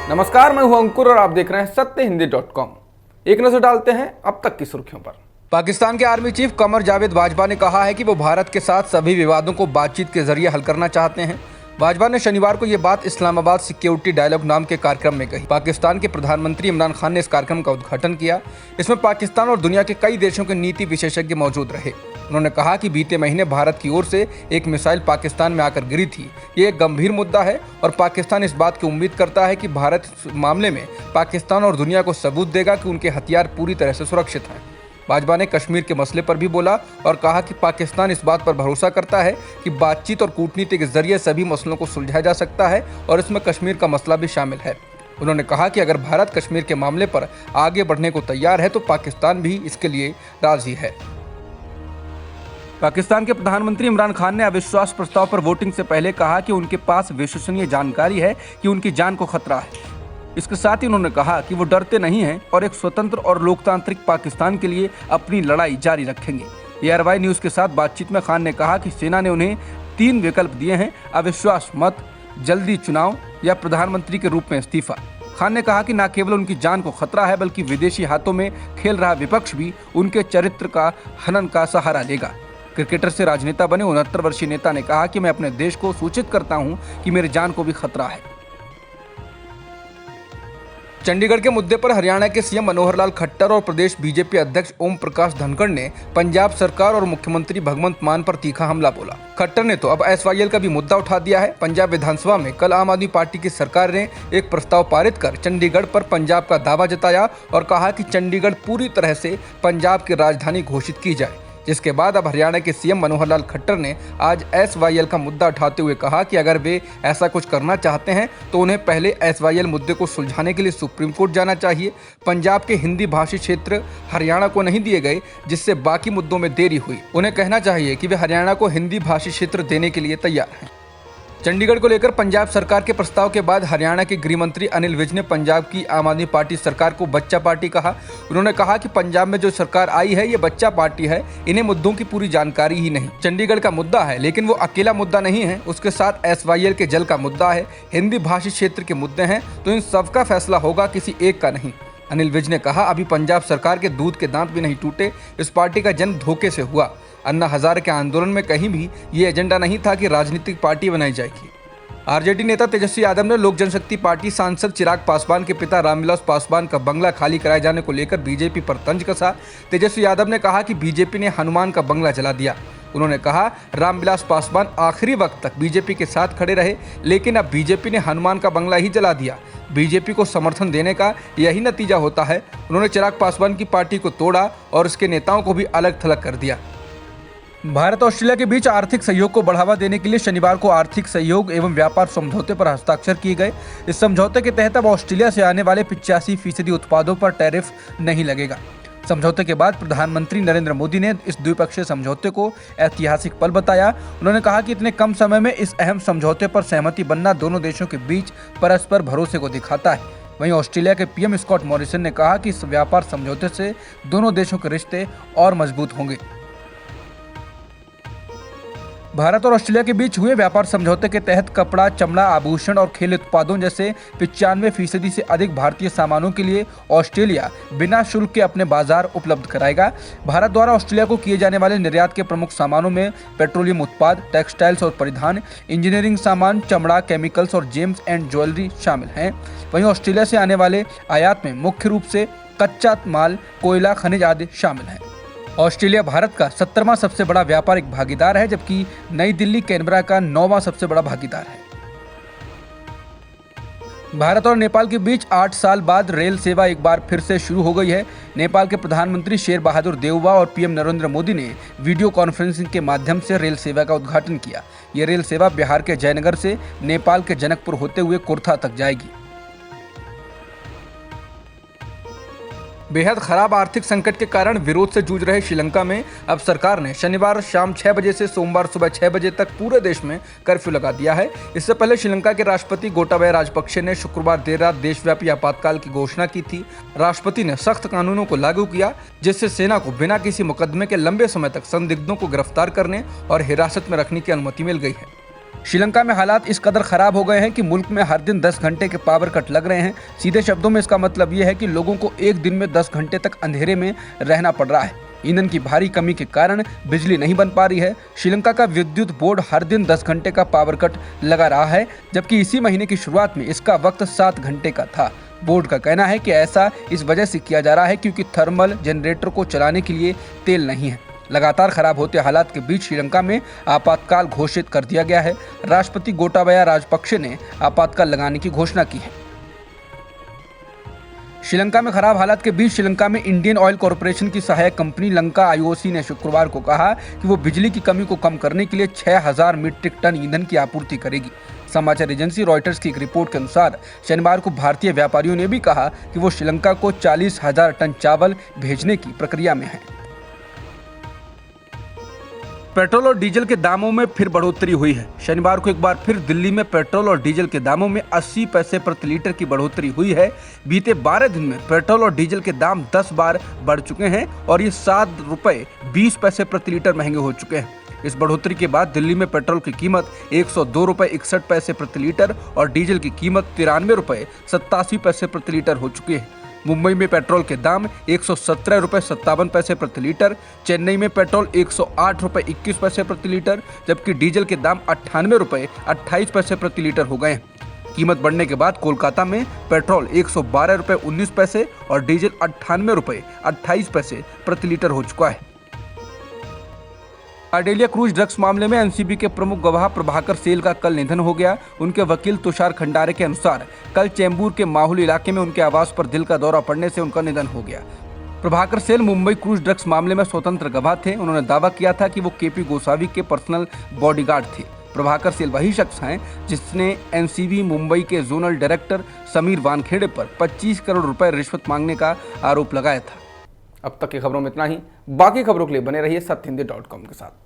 नमस्कार, मैं हूं अंकुर और आप देख रहे हैं सत्यहिंदी.com। एक नजर डालते हैं अब तक की सुर्खियों पर। पाकिस्तान के आर्मी चीफ कमर जावेद बाजवा ने कहा है कि वो भारत के साथ सभी विवादों को बातचीत के जरिए हल करना चाहते हैं। बाजवा ने शनिवार को ये बात इस्लामाबाद सिक्योरिटी डायलॉग नाम के कार्यक्रम में कही। पाकिस्तान के प्रधानमंत्री इमरान खान ने इस कार्यक्रम का उद्घाटन किया। इसमें पाकिस्तान और दुनिया के कई देशों के नीति विशेषज्ञ मौजूद रहे। उन्होंने कहा कि बीते महीने भारत की ओर से एक मिसाइल पाकिस्तान में आकर गिरी थी। ये एक गंभीर मुद्दा है और पाकिस्तान इस बात की उम्मीद करता है कि भारत इस मामले में पाकिस्तान और दुनिया को सबूत देगा कि उनके हथियार पूरी तरह से सुरक्षित हैं। बाजवा ने कश्मीर के मसले पर भी बोला और कहा कि पाकिस्तान इस बात पर भरोसा करता है कि बातचीत और कूटनीति के जरिए सभी मसलों को सुलझाया जा सकता है और इसमें कश्मीर का मसला भी शामिल है। उन्होंने कहा कि अगर भारत कश्मीर के मामले पर आगे बढ़ने को तैयार है तो पाकिस्तान भी इसके लिए राजी है। पाकिस्तान के प्रधानमंत्री इमरान खान ने अविश्वास प्रस्ताव पर वोटिंग से पहले कहा कि उनके पास विश्वसनीय जानकारी है कि उनकी जान को खतरा है। इसके साथ ही उन्होंने कहा कि वो डरते नहीं हैं और एक स्वतंत्र और लोकतांत्रिक पाकिस्तान के लिए अपनी लड़ाई जारी रखेंगे। ARY न्यूज़ के साथ बातचीत में खान ने कहा कि सेना ने उन्हें 3 विकल्प दिए हैं: अविश्वास मत, जल्दी चुनाव या प्रधानमंत्री के रूप में इस्तीफा। खान ने कहा कि न केवल उनकी जान को खतरा है बल्कि विदेशी हाथों में खेल रहा विपक्ष भी उनके चरित्र का हनन का सहारा लेगा। क्रिकेटर से राजनेता बने 69 वर्षीय नेता ने कहा कि मैं अपने देश को सूचित करता हूं कि मेरी जान को भी खतरा है। चंडीगढ़ के मुद्दे पर हरियाणा के सीएम मनोहर लाल खट्टर और प्रदेश बीजेपी अध्यक्ष ओम प्रकाश धनखड़ ने पंजाब सरकार और मुख्यमंत्री भगवंत मान पर तीखा हमला बोला। खट्टर ने तो अब SYL का भी मुद्दा उठा दिया है। पंजाब विधानसभा में कल आम आदमी पार्टी की सरकार ने एक प्रस्ताव पारित कर चंडीगढ़ पर पंजाब का दावा जताया और कहा कि चंडीगढ़ पूरी तरह से पंजाब की राजधानी घोषित की जाए, जिसके बाद अब हरियाणा के सीएम मनोहर लाल खट्टर ने आज SYL का मुद्दा उठाते हुए कहा कि अगर वे ऐसा कुछ करना चाहते हैं तो उन्हें पहले SYL मुद्दे को सुलझाने के लिए सुप्रीम कोर्ट जाना चाहिए। पंजाब के हिंदी भाषी क्षेत्र हरियाणा को नहीं दिए गए, जिससे बाकी मुद्दों में देरी हुई। उन्हें कहना चाहिए कि वे हरियाणा को हिंदी भाषी क्षेत्र देने के लिए तैयार हैं। चंडीगढ़ को लेकर पंजाब सरकार के प्रस्ताव के बाद हरियाणा के गृह मंत्री अनिल विज ने पंजाब की आम आदमी पार्टी सरकार को बच्चा पार्टी कहा। उन्होंने कहा कि पंजाब में जो सरकार आई है ये बच्चा पार्टी है, इन्हें मुद्दों की पूरी जानकारी ही नहीं। चंडीगढ़ का मुद्दा है लेकिन वो अकेला मुद्दा नहीं है, उसके साथ SYL के जल का मुद्दा है, हिंदी भाषी क्षेत्र के मुद्दे हैं, तो इन सबका फैसला होगा, किसी एक का नहीं। अनिल विज ने कहा, अभी पंजाब सरकार के दूध के दांत भी नहीं टूटे, इस पार्टी का जन्म धोखे से हुआ। अन्ना हजारे के आंदोलन में कहीं भी ये एजेंडा नहीं था कि राजनीतिक पार्टी बनाई जाएगी। RJD नेता तेजस्वी यादव ने लोक जनशक्ति पार्टी सांसद चिराग पासवान के पिता रामविलास पासवान का बंगला खाली कराए जाने को लेकर बीजेपी पर तंज कसा। तेजस्वी यादव ने कहा कि बीजेपी ने हनुमान का बंगला जला दिया। उन्होंने कहा, रामविलास पासवान आखिरी वक्त तक बीजेपी के साथ खड़े रहे, लेकिन अब बीजेपी ने हनुमान का बंगला ही जला दिया। बीजेपी को समर्थन देने का यही नतीजा होता है। उन्होंने चिराग पासवान की पार्टी को तोड़ा और उसके नेताओं को भी अलग थलग कर दिया। भारत और ऑस्ट्रेलिया के बीच आर्थिक सहयोग को बढ़ावा देने के लिए शनिवार को आर्थिक सहयोग एवं व्यापार समझौते पर हस्ताक्षर किए गए। इस समझौते के तहत अब ऑस्ट्रेलिया से आने वाले 85% उत्पादों पर टैरिफ नहीं लगेगा। समझौते के बाद प्रधानमंत्री नरेंद्र मोदी ने इस द्विपक्षीय समझौते को ऐतिहासिक पल बताया। उन्होंने कहा कि इतने कम समय में इस अहम समझौते पर सहमति बनना दोनों देशों के बीच परस्पर भरोसे को दिखाता है। वहीं ऑस्ट्रेलिया के PM स्कॉट मॉरिसन ने कहा कि इस व्यापार समझौते से दोनों देशों के रिश्ते और मजबूत होंगे। भारत और ऑस्ट्रेलिया के बीच हुए व्यापार समझौते के तहत कपड़ा, चमड़ा, आभूषण और खेल उत्पादों जैसे 95% से अधिक भारतीय सामानों के लिए ऑस्ट्रेलिया बिना शुल्क के अपने बाजार उपलब्ध कराएगा। भारत द्वारा ऑस्ट्रेलिया को किए जाने वाले निर्यात के प्रमुख सामानों में पेट्रोलियम उत्पाद, टेक्सटाइल्स और परिधान, इंजीनियरिंग सामान, चमड़ा, केमिकल्स और जेम्स एंड ज्वेलरी शामिल हैं। वहीं ऑस्ट्रेलिया से आने वाले आयात में मुख्य रूप से कच्चा माल, कोयला, खनिज आदि शामिल हैं। ऑस्ट्रेलिया भारत का 17वां सबसे बड़ा व्यापारिक भागीदार है, जबकि नई दिल्ली कैनबरा का 9वां सबसे बड़ा भागीदार है। भारत और नेपाल के बीच 8 साल बाद रेल सेवा एक बार फिर से शुरू हो गई है। नेपाल के प्रधानमंत्री शेर बहादुर देउवा और PM नरेंद्र मोदी ने वीडियो कॉन्फ्रेंसिंग के माध्यम से रेल सेवा का उद्घाटन किया। ये रेल सेवा बिहार के जयनगर से नेपाल के जनकपुर होते हुए कुर्था तक जाएगी। बेहद खराब आर्थिक संकट के कारण विरोध से जूझ रहे श्रीलंका में अब सरकार ने शनिवार शाम 6 बजे से सोमवार सुबह 6 बजे तक पूरे देश में कर्फ्यू लगा दिया है। इससे पहले श्रीलंका के राष्ट्रपति गोटाबाया राजपक्षे ने शुक्रवार देर रात देशव्यापी आपातकाल की घोषणा की थी। राष्ट्रपति ने सख्त कानूनों को लागू किया, जिससे सेना को बिना किसी मुकदमे के लंबे समय तक संदिग्धों को गिरफ्तार करने और हिरासत में रखने की अनुमति मिल गई है। श्रीलंका में हालात इस कदर खराब हो गए हैं कि मुल्क में हर दिन 10 घंटे के पावर कट लग रहे हैं। सीधे शब्दों में इसका मतलब ये है कि लोगों को एक दिन में 10 घंटे तक अंधेरे में रहना पड़ रहा है। ईंधन की भारी कमी के कारण बिजली नहीं बन पा रही है। श्रीलंका का विद्युत बोर्ड हर दिन 10 घंटे का पावर कट लगा रहा है, जबकि इसी महीने की शुरुआत में इसका वक्त 7 घंटे का था। बोर्ड का कहना है कि ऐसा इस वजह से किया जा रहा है क्योंकि थर्मल जनरेटर को चलाने के लिए तेल नहीं है। लगातार खराब होते हालात के बीच श्रीलंका में आपातकाल घोषित कर दिया गया है। राष्ट्रपति गोटाबाया राजपक्षे ने आपातकाल लगाने की घोषणा की है। श्रीलंका में खराब हालात के बीच श्रीलंका में इंडियन ऑयल कॉरपोरेशन की सहायक कंपनी लंका आईओसी ने शुक्रवार को कहा कि वो बिजली की कमी को कम करने के लिए 6000 मीट्रिक टन ईंधन की आपूर्ति करेगी। समाचार एजेंसी रॉयटर्स की एक रिपोर्ट के अनुसार शनिवार को भारतीय व्यापारियों ने भी कहा कि वो श्रीलंका को 40,000 टन चावल भेजने की प्रक्रिया में है। पेट्रोल और डीजल के दामों में फिर बढ़ोतरी हुई है। शनिवार को एक बार फिर दिल्ली में पेट्रोल और डीजल के दामों में 80 पैसे प्रति लीटर की बढ़ोतरी हुई है। बीते 12 दिन में पेट्रोल और डीजल के दाम 10 बार बढ़ चुके हैं और ये 7 रुपये 20 पैसे प्रति लीटर महंगे हो चुके हैं। इस बढ़ोतरी के बाद दिल्ली में पेट्रोल की कीमत 102 रुपये 61 पैसे प्रति लीटर और डीजल की कीमत 93 रुपये 87 पैसे प्रति लीटर हो चुकी है। मुंबई में पेट्रोल के दाम 117 रुपये 57 पैसे प्रति लीटर, चेन्नई में पेट्रोल 108 रुपये 21 पैसे प्रति लीटर, जबकि डीजल के दाम 98 रुपये 28 पैसे प्रति लीटर हो गए हैं। कीमत बढ़ने के बाद कोलकाता में पेट्रोल 112 रुपये 19 पैसे और डीजल 98 रुपये 28 पैसे प्रति लीटर हो चुका है। आर्डेलिया क्रूज ड्रग्स मामले में एनसीबी के प्रमुख गवाह प्रभाकर सेल का कल निधन हो गया। उनके वकील तुषार खंडारे के अनुसार कल चेंबूर के माहुल इलाके में उनके आवास पर दिल का दौरा पड़ने से उनका निधन हो गया। प्रभाकर सेल मुंबई क्रूज ड्रग्स मामले में स्वतंत्र गवाह थे। उन्होंने दावा किया था कि वो केपी गोसावी के पर्सनल बॉडीगार्ड थे। प्रभाकर सेल वही शख्स हैं जिसने एनसीबी मुंबई के जोनल डायरेक्टर समीर वानखेड़े पर 25 करोड़ रुपए रिश्वत मांगने का आरोप लगाया था। अब तक की खबरों में इतना ही। बाकी खबरों के लिए बने रहिए सत्यहिंदी.com के साथ।